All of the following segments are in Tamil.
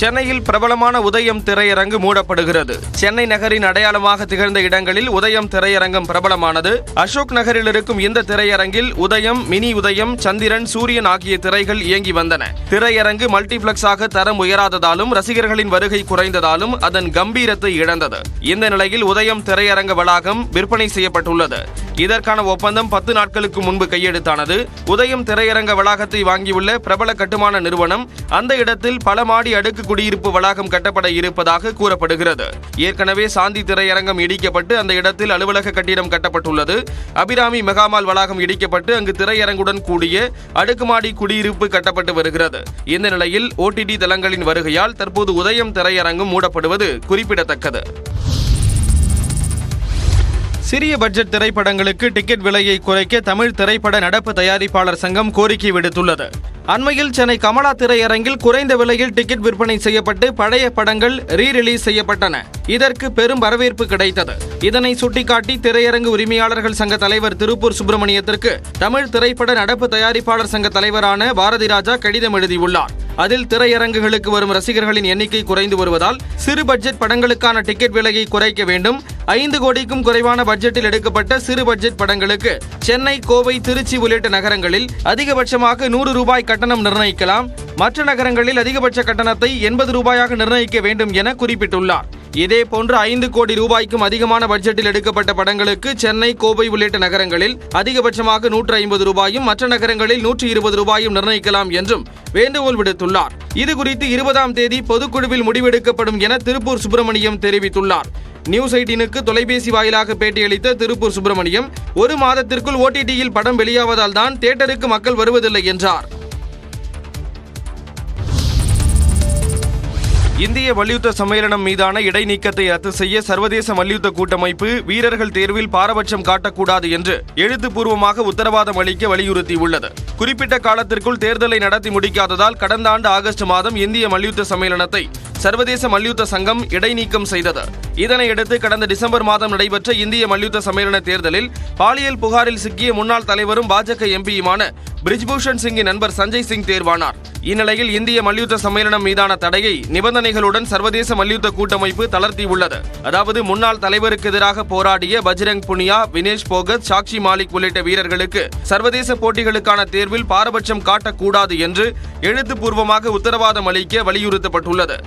சென்னையில் பிரபலமான உதயம் திரையரங்கு மூடப்படுகிறது. சென்னை நகரின் அடையாளமாக திகழ்ந்த இடங்களில் உதயம் திரையரங்கம் பிரபலமானது. அசோக் நகரில் இருக்கும் இந்த திரையரங்கில் உதயம், மினி உதயம், சந்திரன், சூரியன் ஆகிய திரைகள் இயங்கி வந்தன. திரையரங்கு மல்டிபிளெக்ஸாக தரம் உயராததாலும் ரசிகர்களின் வருகை குறைந்ததாலும் அதன் கம்பீரத்தை இழந்தது. இந்த நிலையில் உதயம் திரையரங்க வளாகம் விற்பனை செய்யப்பட்டுள்ளது. இதற்கான ஒப்பந்தம் 10 நாட்களுக்கு முன்பு கையெழுத்தானது. உதயம் திரையரங்க வளாகத்தை வாங்கியுள்ள பிரபல கட்டுமான நிறுவனம் அந்த இடத்தில் பல மாடி அடுக்கு குடியிருப்பு வளாகம் கட்டப்பட இருப்பதாக கூறப்படுகிறது. ஏற்கனவே சாந்தி திரையரங்கம் இடிக்கப்பட்டு அந்த இடத்தில் அலுவலக கட்டிடம் கட்டப்பட்டுள்ளது. அபிராமி மெகாமால் வளாகம் இடிக்கப்பட்டு அங்கு திரையரங்குடன் கூடிய அடுக்குமாடி குடியிருப்பு கட்டப்பட்டு வருகிறது. இந்த நிலையில் OTT தளங்களின் வருகையால் தற்போது உதயம் திரையரங்கம் மூடப்படுவது குறிப்பிடத்தக்கது. சிறிய பட்ஜெட் திரைப்படங்களுக்கு டிக்கெட் விலையை குறைக்க தமிழ் திரைப்பட நடப்பு தயாரிப்பாளர் சங்கம் கோரிக்கை விடுத்துள்ளது. அண்மையில் சென்னை கமலா திரையரங்கில் குறைந்த விலையில் டிக்கெட் விற்பனை செய்யப்பட்டு பழைய படங்கள் ரீ-ரிலீஸ் செய்யப்பட்டன. இதற்கு பெரும் வரவேற்பு கிடைத்தது. இதனை சுட்டிக்காட்டி திரையரங்கு உரிமையாளர்கள் சங்க தலைவர் திருப்பூர் சுப்பிரமணியத்திற்கு தமிழ் திரைப்பட நடப்பு தயாரிப்பாளர் சங்க தலைவரான பாரதி ராஜா கடிதம் எழுதியுள்ளார். அதில் திரையரங்குகளுக்கு வரும் ரசிகர்களின் எண்ணிக்கை குறைந்து வருவதால் சிறு பட்ஜெட் படங்களுக்கான டிக்கெட் விலையை குறைக்க வேண்டும். 5 கோடிக்கும் குறைவான பட்ஜெட்டில் எடுக்கப்பட்ட சிறு பட்ஜெட் படங்களுக்கு சென்னை, கோவை, திருச்சி உள்ளிட்ட நகரங்களில் அதிகபட்சமாக 100 ரூபாய் கட்டணம் நிர்ணயிக்கலாம். மற்ற நகரங்களில் அதிகபட்ச கட்டணத்தை 80 ரூபாயாக நிர்ணயிக்க வேண்டும் என குறிப்பிட்டுள்ளார். இதேபோன்று 5 கோடி ரூபாய்க்கும் அதிகமான பட்ஜெட்டில் எடுக்கப்பட்ட படங்களுக்கு சென்னை, கோவை உள்ளிட்ட நகரங்களில் அதிகபட்சமாக 150 ரூபாயும் மற்ற நகரங்களில் 120 ரூபாயும் நிர்ணயிக்கலாம் என்றும் வேண்டுகோள் விடுத்துள்ளார். இதுகுறித்து 20ஆம் தேதி பொதுக்குழுவில் முடிவெடுக்கப்படும் என திருப்பூர் சுப்பிரமணியம் தெரிவித்துள்ளார். நியூஸ் 18க்கு தொலைபேசி வாயிலாக பேட்டியளித்த திருப்பூர் சுப்பிரமணியம் 1 மாதத்திற்குள் OTTயில் படம் வெளியாவதால் தான் தியேட்டருக்கு மக்கள் வருவதில்லை என்றார். இந்திய மல்யுத்த சம்மேளனம் மீதான இடைநீக்கத்தை ரத்து செய்ய சர்வதேச மல்யுத்த கூட்டமைப்பு வீரர்கள் தேர்வில் பாரபட்சம் காட்டக்கூடாது என்று எழுத்துப்பூர்வமாக உத்தரவாதம் அளிக்க வலியுறுத்தியுள்ளது. குறிப்பிட்ட காலத்திற்குள் தேர்தலை நடத்தி முடிக்காததால் கடந்த ஆண்டு ஆகஸ்ட் மாதம் இந்திய மல்யுத்த சம்மேளனத்தை சர்வதேச மல்யுத்த சங்கம் இடைநீக்கம் செய்தது. இதனையடுத்து கடந்த டிசம்பர் மாதம் நடைபெற்ற இந்திய மல்யுத்த சம்மேளன தேர்தலில் பாலியல் புகாரில் சிக்கிய முன்னாள் தலைவரும் பாஜக எம்பியுமான பிரிஜ்பூஷன் சிங்கின் நண்பர் சஞ்சய் சிங் தேர்வானார். இந்நிலையில் இந்திய மல்யுத்த சம்மேளனம் மீதான தடையை நிபந்தனைகளுடன் சர்வதேச மல்யுத்த கூட்டமைப்பு தளர்த்தியுள்ளது. அதாவது முன்னாள் தலைவருக்கு எதிராக போராடிய பஜ்ரங் புனியா, வினேஷ் போகத், சாக்ஷி மாலிக் உள்ளிட்ட வீரர்களுக்கு சர்வதேச போட்டிகளுக்கான தேர்வில் பாரபட்சம் காட்டக்கூடாது என்று எழுத்துப்பூர்வமாக உத்தரவாதம் அளிக்க வலியுறுத்தப்பட்டுள்ளது.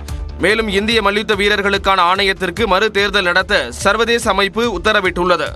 மேலும் இந்திய மல்யுத்த வீரர்களுக்கான ஆணையத்திற்கு மறு தேர்தல் நடத்த சர்வதேச அமைப்பு உத்தரவிட்டுள்ளது.